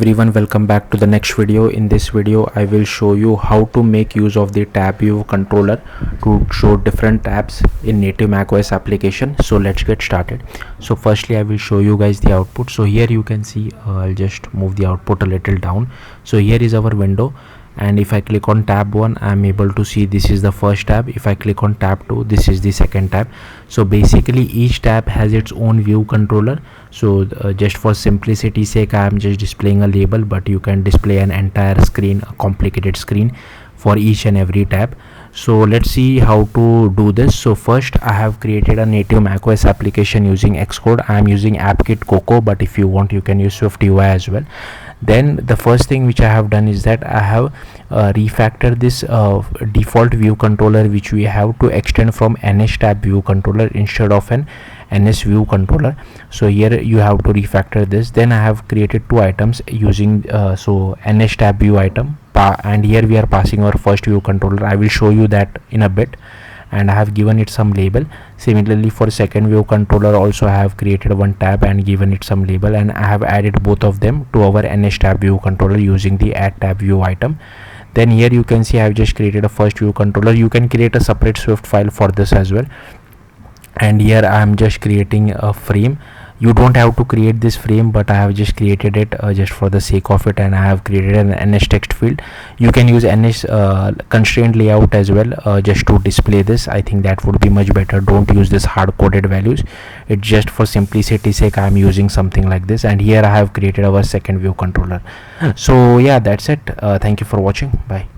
Everyone, welcome back to the next video. In this video I will show you how to make use of the NSTabViewController to show different tabs in native macOS application. So let's get started. So firstly I will show you guys the output. So here you can see I'll just move the output a little down. So here is our window, and if I click on tab 1, I'm able to see this is the first tab. If I click on tab 2, this is the second tab. So basically each tab has its own view controller. So just for simplicity's sake, I am just displaying a label, but you can display an entire screen, a complicated screen for each and every tab. So let's see how to do this. So first I have created a native macOS application using Xcode. I am using AppKit Cocoa, but if you want you can use Swift UI as well. Then the first thing which I have done is that I have refactored this default view controller which we have to extend from NSTabViewController instead of an NSViewController. So here you have to refactor this. Then I have created two items using so NSTabView item, and here we are passing our first view controller. I will show you that in a bit, and I have given it some label. Similarly for second view controller also I have created one tab and given it some label, and I have added both of them to our NSTabViewController using the add_tab_view item. Then here you can see I have just created a first view controller. You can create a separate Swift file for this as well. And here I am just creating a frame. You don't have to create this frame, but I have just created it just for the sake of it, and I have created an NS text field. You can use NS constraint layout as well just to display this. I think that would be much better. Don't use this hard coded values. It's just for simplicity's sake I am using something like this. And here I have created our second view controller. So yeah, that's it. Thank you for watching. Bye.